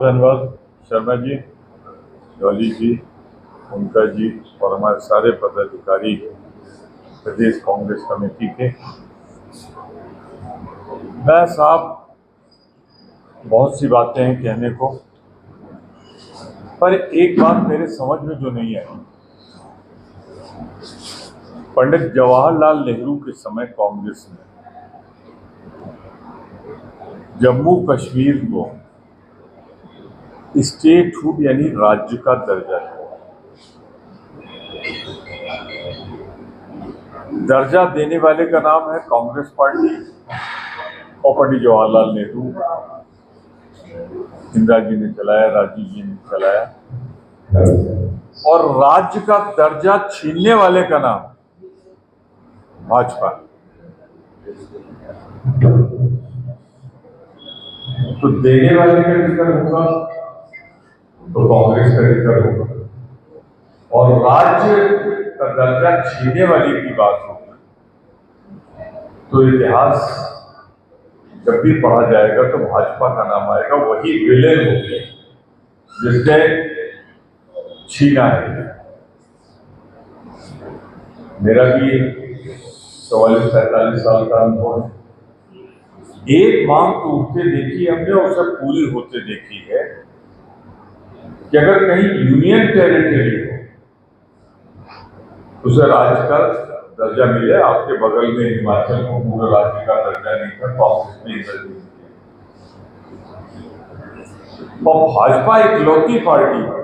धन्यवाद शर्मा जी, जॉली जी, उनका जी और हमारे सारे पदाधिकारी प्रदेश कांग्रेस कमेटी के। मैं साहब बहुत सी बातें हैं कहने को, पर एक बात मेरे समझ में जो नहीं आई, पंडित जवाहरलाल नेहरू के समय कांग्रेस ने जम्मू कश्मीर को स्टेटहुड यानी राज्य का दर्जा दिया। दर्जा देने वाले का नाम है कांग्रेस पार्टी और पंडित जवाहरलाल नेहरू, इंदिरा जी ने चलाया, राजीव जी ने चलाया। और राज्य का दर्जा छीनने वाले का नाम भाजपा। तो देने वाले का जिक्र होगा तो कांग्रेस का जिक्र होगा, और राज्य का दर्जा छीनने वाले की बात होगी तो इतिहास जब भी पढ़ा जाएगा तो भाजपा का नाम आएगा। वही विलेन होगी जिसने छीना है। मेरा भी 44-45 साल का अनुभव है। एक मांग तो उठते देखी हमने और सब पूरी होते देखी है कि अगर कहीं यूनियन टेरिटरी हो उसे राज्य का दर्जा मिले। आपके बगल में हिमाचल को पूरे राज्य का दर्जा नहीं था, कांग्रेस ने इधर नहीं दिया। और भाजपा एक लौती पार्टी है,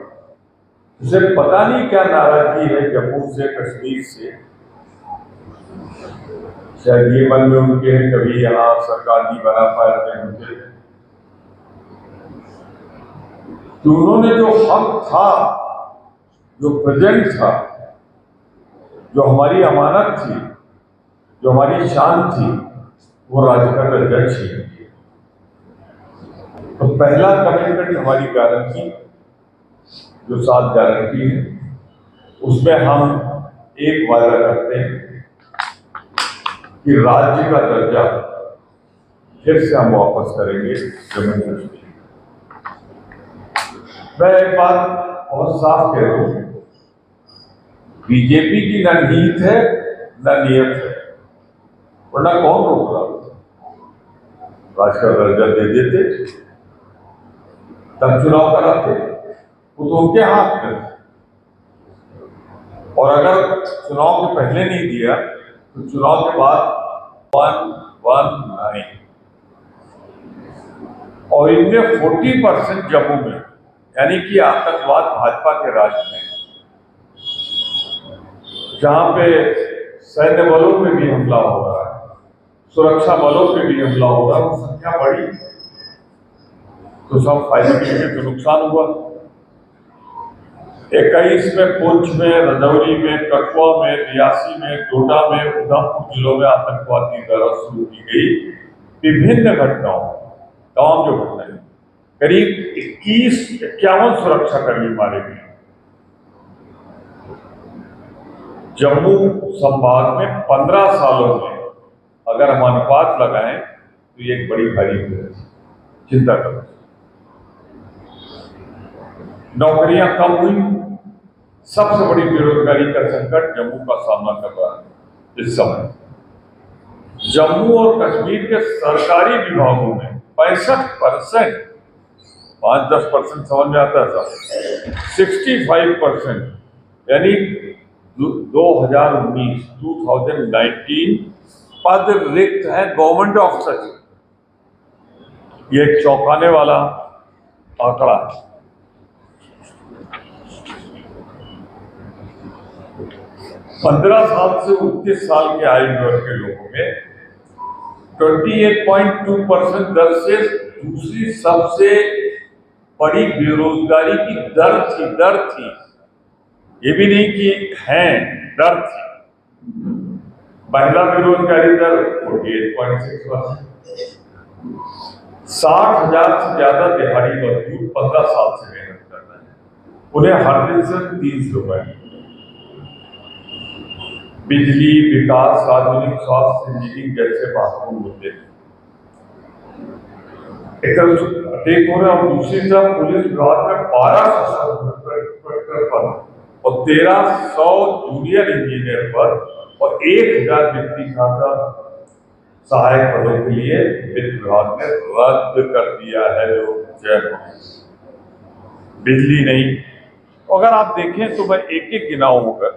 उसे पता नहीं क्या नाराजगी है जम्मू से, कश्मीर से। शायद ये मन में उनके है कभी यहाँ सरकार नहीं बना पाए उनके, तो उन्होंने जो हक था, जो प्रेजेंट था, जो हमारी अमानत थी, जो हमारी शान थी, वो राज्य का दर्जा छीन लिया। तो पहला कमिटमेंट हमारी गारंटी, जो 7 गारंटी है, उसमें हम एक वादा करते हैं कि राज्य का दर्जा फिर से हम वापस करेंगे जम्मू कश्मीर। मैं एक बात बहुत साफ कह रहा हूं, बीजेपी की न नीत है न नियत है, वरना कौन रोक रहा था? राज्य का दर्जा दे देते, तब चुनाव कराते, वो तो उनके हाथ में था। और अगर चुनाव के पहले नहीं दिया तो चुनाव के बाद 119 और इनमें 40% जम्मू में, यानी कि आतंकवाद भाजपा के राज में, जहां पे सैन्य बलों पे भी हमला हो रहा है, सुरक्षा बलों पे भी हमला हो रहा है, वो संख्या बढ़ी तो सब फायदे के लिए तो नुकसान हुआ। 21 में पुंछ में, रजौरी में, कठुआ में, रियासी में, डोडा में, उधमपुर जिलों में आतंकवादी दौरा शुरू की गई। विभिन्न घटनाओं, तमाम जो घटनाएं, करीब 51 सुरक्षाकर्मी मारे गए। जम्मू संभाग में 15 सालों में अगर हम अनुपात लगाएं तो ये एक बड़ी भारी चिंता करो। नौकरियां कम हुई, सबसे बड़ी बेरोजगारी का संकट जम्मू का सामना कर रहा है इस समय। जम्मू और कश्मीर के सरकारी विभागों में 65%, 5-10% समझ में आता है साहब, 65% यानी 2019 पद रिक्त है गवर्नमेंट ऑफिसर। ये एक चौंकाने वाला आंकड़ा है। 15 साल से 29 साल के आयु वर्ग के लोगों में 28.2% दर से दूसरी सबसे बड़ी बेरोजगारी की दर थी। ये भी नहीं कि है, दर थी। महिला बेरोजगारी दर 48.6%। 60,000 से ज्यादा दिहाड़ी मजदूर 15 साल से मेहनत कर रहे हैं, उन्हें हर दिन सिर्फ 30 रुपए। बिजली, विकास, सार्वजनिक स्वास्थ्य, इंजीनियरिंग जैसे महत्वपूर्ण मुद्दे। एक तरफ अटैक हो रहा है और दूसरी तरफ पुलिस विभाग में 1200 पर और 1300 जूनियर इंजीनियर पर और 1000 व्यक्ति खाता सहायक पदों के लिए वित्त विभाग ने रद्द कर दिया है। जो बिजली नहीं, अगर आप देखें तो मैं एक एक गिनाऊंगा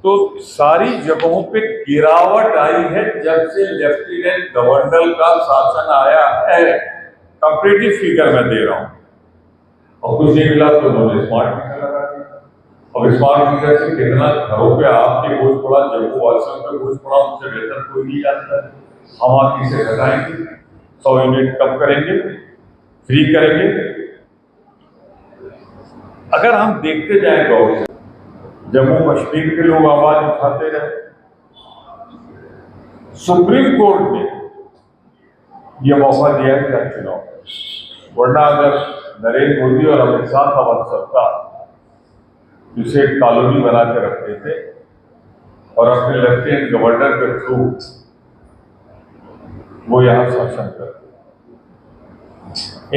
तो सारी जगहों पे गिरावट आई है जब से लेफ्टिनेंट गवर्नर का शासन आया है। कंपेरेटिव फिगर मैं दे रहा हूं और कुछ नहीं मिला तो उन्होंने स्मार्ट मीटर लगा दिया। अब स्मार्ट मीटर से कितना घरों पे आपके बोझ पड़ा, जम्मू वासियों पे बोझ पड़ा, उनसे बेहतर कोई नहीं जानता है। हम आपकी से घटाएंगे, 100 यूनिट कम करेंगे, फ्री करेंगे। अगर हम देखते जाए गौर से, जम्मू कश्मीर के लोग आवाज उठाते रहे, सुप्रीम कोर्ट ने यह मौका दिया है क्या चुनाव, वरना अगर नरेंद्र मोदी और अमित शाह का वह सरकार जिसे कॉलोनी बना के रखते थे और अपने लेफ्टिनेंट गवर्नर के थ्रू वो यहां शासन करते,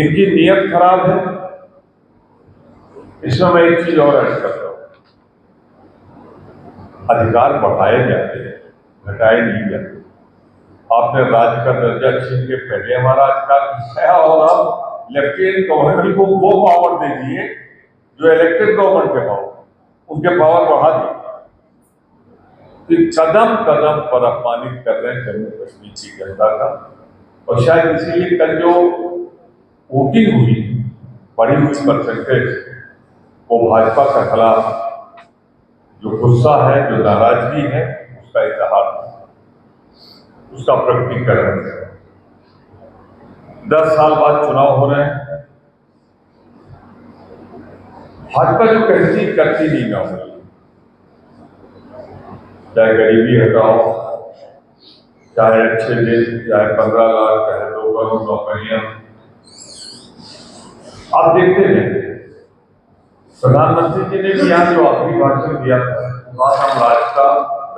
इनकी नीयत खराब है। इसमें मैं एक चीज और ऐड करता हूं, अधिकार बढ़ाए जाते हैं, घटाए नहीं जाते। आपने राज्य का दर्जा छीन के पहले हमारा अधिकार घटाया और अब लेफ्टिनेंट गवर्नर को वो पावर दे दिए जो इलेक्टेड गवर्नमेंट के पावर, उनके पावर बढ़ा दिए। तो कदम कदम पर अपमानित कर रहे हैं जम्मू कश्मीर की जनता का, और शायद इसीलिए कल जो वोटिंग हुई बड़ी हुई परसेंटेज, वो भाजपा के खिलाफ जो गुस्सा है, जो नाराजगी है, उसका इजहार, उसका प्रकटीकरण है। 10 साल बाद चुनाव हो रहे हैं, भाजपा जो कहती करती नहीं ना हो, चाहे गरीबी हटाओ, चाहे अच्छे दिन, चाहे 15 लाख, चाहे 2 करोड़ नौकरियां। आप देखते हैं प्रधानमंत्री जी ने भी यहाँ जो आखिरी भाषण दिया था, वहां हम राज्य का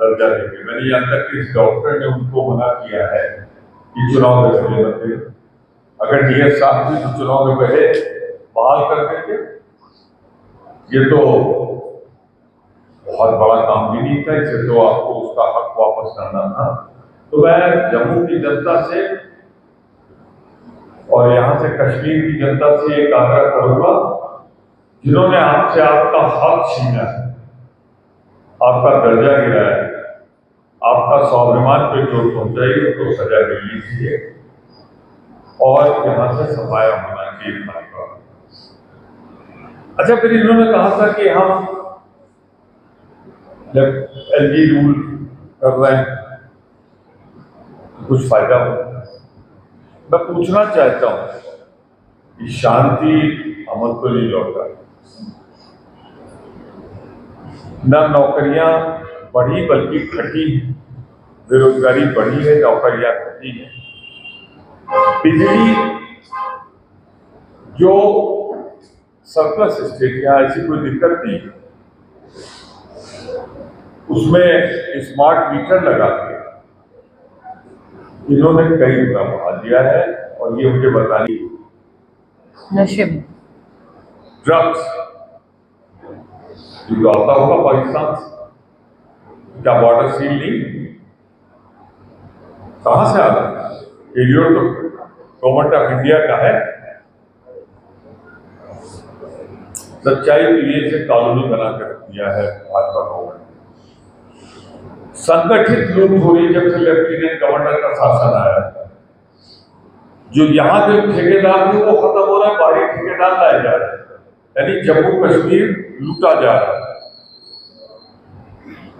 दर्जा देंगे। मैंने यहाँ तक कि इस डॉक्टर ने उनको मना किया है कि चुनाव में पहले मत दे, अगर नीयत साफ थी तो चुनाव में पहले बहाल कर देंगे। ये तो बहुत बड़ा काम भी नहीं था, इसे तो आपको उसका हक वापस करना था। तो मैं जम्मू की जनता से और यहां से कश्मीर की जनता से एक आग्रह करूंगा, जिन्होंने आपसे आपका हक छीना है, आपका दर्जा गिराया है, आपका स्वाभिमान पे चोट पहुंचाई, उनको सजा मिलनी चाहिए और यहां से सफाया होना चाहिए। अच्छा, फिर इन्होंने कहा था कि हम एलजी रूल कर रहे हैं, कुछ फायदा हो। मैं पूछना चाहता हूं कि शांति अमल तो नहीं लौटा, न नौकरियां बढ़ी बल्कि घटी, बेरोजगारी बढ़ी है, नौकरियां घटी है। बिजली जो सरप्लस स्टेट, यहाँ ऐसी कोई दिक्कत नहीं, उसमें स्मार्ट मीटर लगा के इन्होंने कई गुना बढ़ा दिया है। और ये मुझे बतानी, नशे में ड्रग्स जो आता होगा पाकिस्तान से, क्या बॉर्डर सील नहीं, कहां से आ रहा है? एरियो तो गवर्नमेंट ऑफ इंडिया का है। सच्चाई तो ये से कॉलोनी बना कर दिया है भाजपा गवर्नमेंट। संगठित लूट हो रही जब से लेफ्टिनेंट गवर्नर का शासन आया, जो यहाँ के ठेकेदार थे वो खत्म हो रहे हैं, बाहरी ठेकेदार लाए जा रहे हैं, यानी जम्मू कश्मीर लूटा जा रहा है।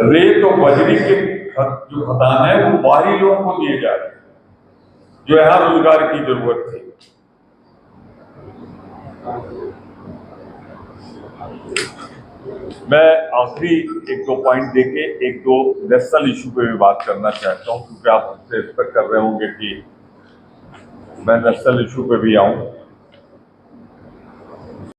रेत और बजरी के जो खदान है वो बाहरी लोगों को दिए जा रहे हैं, जो यहाँ रोजगार की जरूरत थी। मैं आखिरी 1-2 पॉइंट देके 1-2 नेशनल इशू पे भी बात करना चाहता हूँ, क्योंकि आप हमसे एक्सपेक्ट कर रहे होंगे कि मैं नेशनल इशू पे भी आऊं।